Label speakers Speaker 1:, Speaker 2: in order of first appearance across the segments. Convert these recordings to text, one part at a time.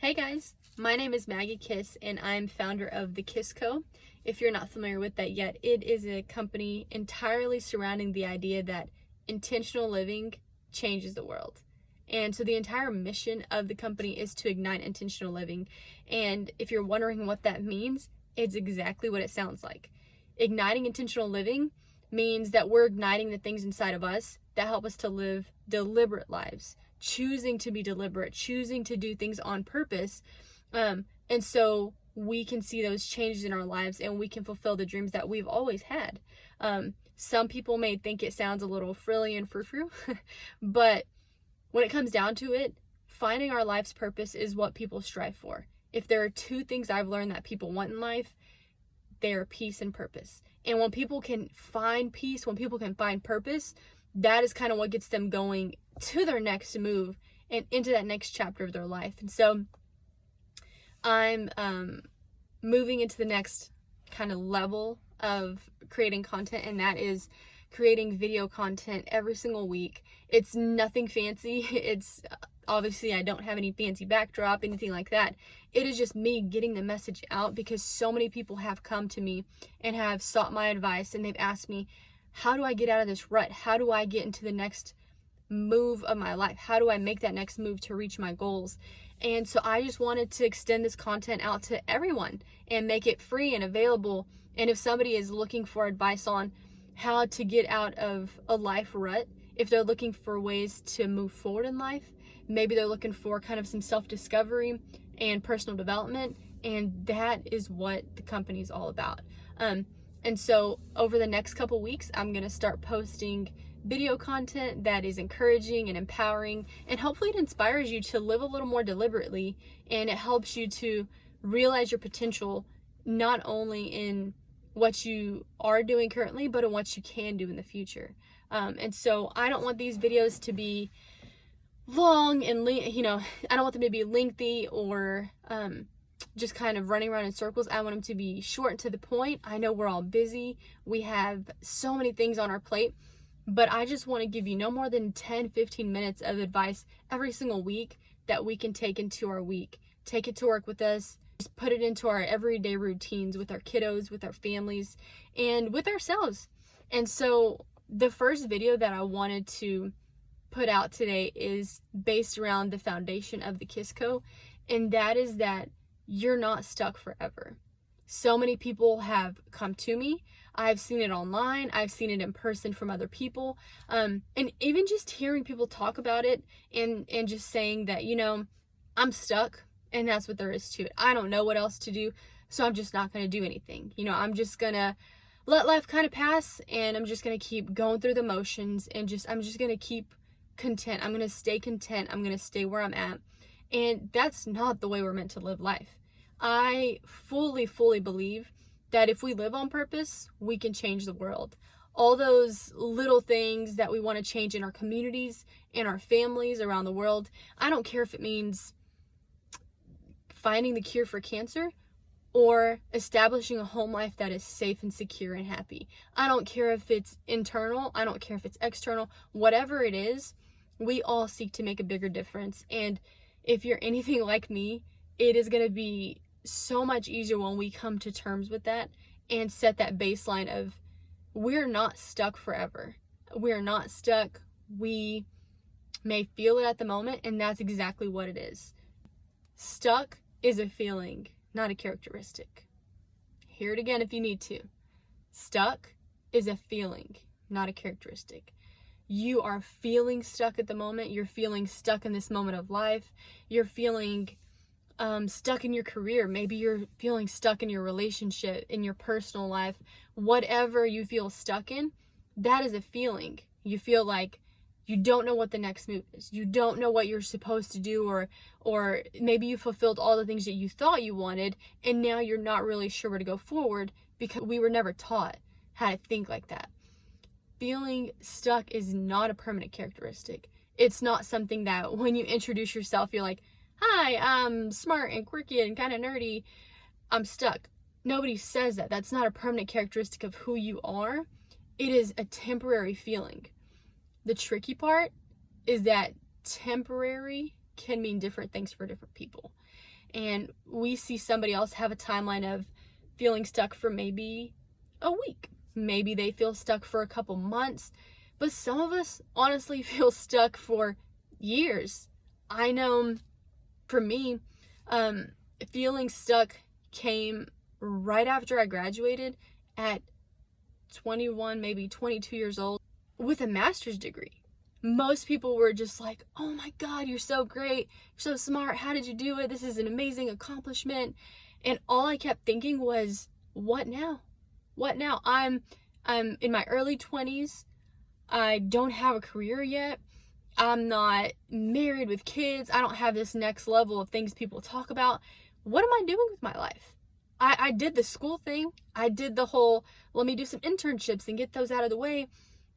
Speaker 1: Hey guys, my name is Maggie Kiss and I'm founder of The Kiss Co. If you're not familiar with that yet, it is a company entirely surrounding the idea that intentional living changes the world. And so the entire mission of the company is to ignite intentional living. And if you're wondering what that means, it's exactly what it sounds like. Igniting intentional living means that we're igniting the things inside of us that help us to live deliberate lives, choosing to be deliberate, choosing to do things on purpose. And so we can see those changes in our lives and we can fulfill the dreams that we've always had. Some people may think it sounds a little frilly and frou-frou, but when it comes down to it, finding our life's purpose is what people strive for. If there are two things I've learned that people want in life, they are peace and purpose. And when people can find peace, when people can find purpose, that is kind of what gets them going to their next move and into that next chapter of their life. And so I'm moving into the next kind of level of creating content, and that is creating video content every single week. It's nothing fancy. It's obviously I don't have any fancy backdrop, anything like that. It is just me getting the message out because so many people have come to me and have sought my advice, and they've asked me, how do I get out of this rut? How do I get into the next move of my life? How do I make that next move to reach my goals? And so I just wanted to extend this content out to everyone and make it free and available. And if somebody is looking for advice on how to get out of a life rut, if they're looking for ways to move forward in life, maybe they're looking for kind of some self-discovery and personal development, and that is what the company is all about. And so over the next couple weeks, I'm going to start posting video content that is encouraging and empowering, and hopefully it inspires you to live a little more deliberately, and it helps you to realize your potential, not only in what you are doing currently, but in what you can do in the future. And so I don't want these videos to be long and, I don't want them to be lengthy or just kind of running around in circles. I want them to be short and to the point. I know we're all busy. We have so many things on our plate, but I just want to give you no more than 10-15 minutes of advice every single week that we can take into our week. Take it to work with us. Just put it into our everyday routines with our kiddos, with our families, and with ourselves. And so the first video that I wanted to put out today is based around the foundation of the Kiss Co. And that is that you're not stuck forever. So many people have come to me. I've seen it online. I've seen it in person from other people. And even just hearing people talk about it and just saying that, I'm stuck and that's what there is to it. I don't know what else to do, so I'm just not going to do anything. I'm just going to let life kind of pass, and I'm just going to keep going through the motions, and I'm just going to keep content. I'm going to stay content. I'm going to stay where I'm at. And that's not the way we're meant to live life. I fully believe that if we live on purpose, we can change the world. All those little things that we want to change in our communities, in our families around the world, I don't care if it means finding the cure for cancer or establishing a home life that is safe and secure and happy. I don't care if it's internal. I don't care if it's external. Whatever it is, we all seek to make a bigger difference. And if you're anything like me, it is going to be so much easier when we come to terms with that and set that baseline of we're not stuck forever. We're not stuck. We may feel it at the moment, and that's exactly what it is. Stuck is a feeling, not a characteristic. Hear it again if you need to. Stuck is a feeling, not a characteristic. You are feeling stuck at the moment. You're feeling stuck in this moment of life. You're feeling stuck in your career. Maybe you're feeling stuck in your relationship, in your personal life. Whatever you feel stuck in, that is a feeling. You feel like you don't know what the next move is. You don't know what you're supposed to do, or maybe you fulfilled all the things that you thought you wanted, and now you're not really sure where to go forward because we were never taught how to think like that. Feeling stuck is not a permanent characteristic. It's not something that when you introduce yourself, you're like, hi, I'm smart and quirky and kind of nerdy. I'm stuck. Nobody says that. That's not a permanent characteristic of who you are. It is a temporary feeling. The tricky part is that temporary can mean different things for different people. And we see somebody else have a timeline of feeling stuck for maybe a week. Maybe they feel stuck for a couple months. But some of us honestly feel stuck for years. I know for me, feeling stuck came right after I graduated at 21, maybe 22 years old with a master's degree. Most people were just like, oh my God, you're so great. You're so smart. How did you do it? This is an amazing accomplishment. And all I kept thinking was, what now? What now? I'm in my early 20s. I don't have a career yet. I'm not married with kids. I don't have this next level of things people talk about. What am I doing with my life? I did the school thing. I did the whole, let me do some internships and get those out of the way.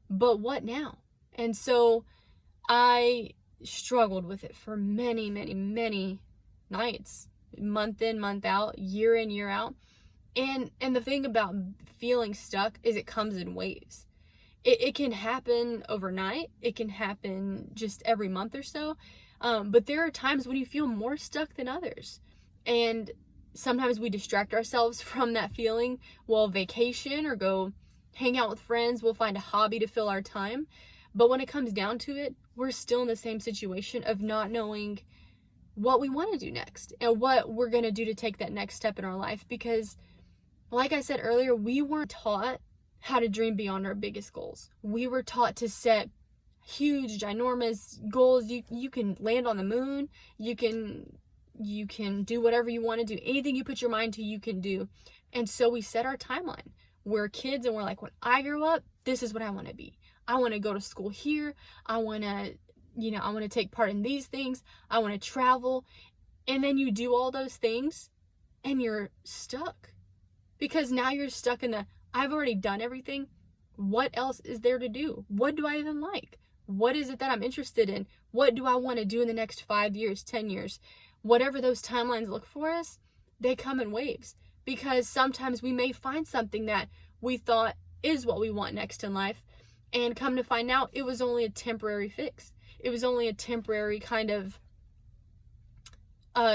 Speaker 1: But what now? And so I struggled with it for many, many, many nights, month in, month out, year in, year out. And the thing about feeling stuck is it comes in waves. It can happen overnight. It can happen just every month or so. But there are times when you feel more stuck than others. And sometimes we distract ourselves from that feeling. We'll vacation or go hang out with friends. We'll find a hobby to fill our time. But when it comes down to it, we're still in the same situation of not knowing what we want to do next and what we're going to do to take that next step in our life. Because like I said earlier, we weren't taught how to dream beyond our biggest goals. We were taught to set huge, ginormous goals. You can land on the moon. You can do whatever you want to do. Anything you put your mind to, you can do. And so we set our timeline. We're kids and we're like, when I grow up, this is what I want to be. I want to go to school here. I want to take part in these things. I want to travel. And then you do all those things and you're stuck. Because now you're stuck in the, I've already done everything. What else is there to do? What do I even like? What is it that I'm interested in? What do I want to do in the next 5 years, 10 years? Whatever those timelines look for us, they come in waves. Because sometimes we may find something that we thought is what we want next in life. And come to find out, it was only a temporary fix. It was only a temporary kind of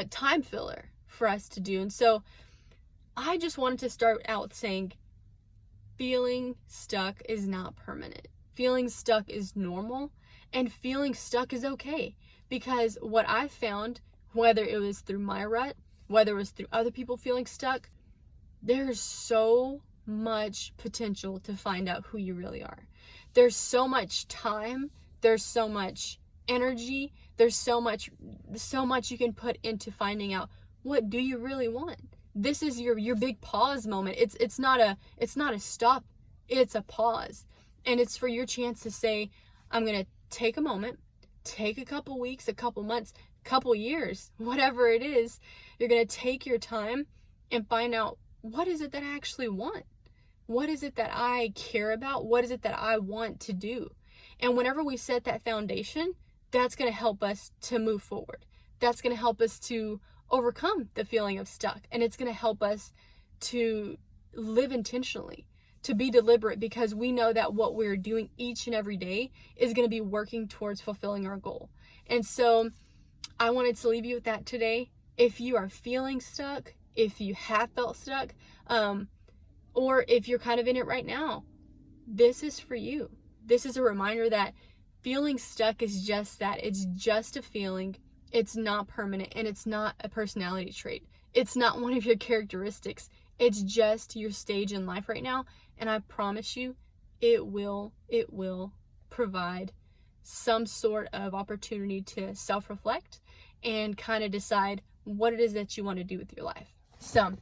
Speaker 1: time filler for us to do. And so I just wanted to start out saying, feeling stuck is not permanent. Feeling stuck is normal, and feeling stuck is okay. Because what I found, whether it was through my rut, whether it was through other people feeling stuck, there's so much potential to find out who you really are. There's so much time, there's so much energy, there's so much you can put into finding out, what do you really want? This is your big pause moment. It's not a stop, it's a pause. And it's for your chance to say, I'm going to take a moment, take a couple weeks, a couple months, couple years, whatever it is. You're going to take your time and find out, what is it that I actually want? What is it that I care about? What is it that I want to do? And whenever we set that foundation, that's going to help us to move forward. That's going to help us to overcome the feeling of stuck. And it's going to help us to live intentionally, to be deliberate, because we know that what we're doing each and every day is going to be working towards fulfilling our goal. And so I wanted to leave you with that today. If you are feeling stuck, if you have felt stuck, or if you're kind of in it right now, this is for you. This is a reminder that feeling stuck is just that. It's just a feeling. It's not permanent, and it's not a personality trait. It's not one of your characteristics. It's just your stage in life right now. And I promise you, it will provide some sort of opportunity to self-reflect and kind of decide what it is that you want to do with your life. So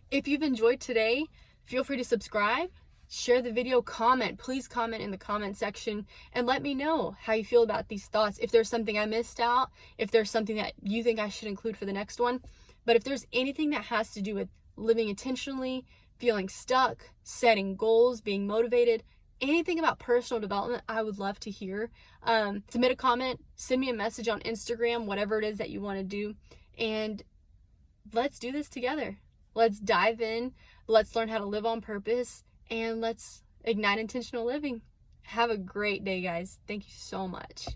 Speaker 1: if you've enjoyed today, feel free to subscribe, share the video, comment. Please comment in the comment section and let me know how you feel about these thoughts. If there's something I missed out, if there's something that you think I should include for the next one. But if there's anything that has to do with living intentionally, feeling stuck, setting goals, being motivated, anything about personal development, I would love to hear. Submit a comment, send me a message on Instagram, whatever it is that you want to do. And let's do this together. Let's dive in. Let's learn how to live on purpose, and let's ignite intentional living. Have a great day, guys. Thank you so much.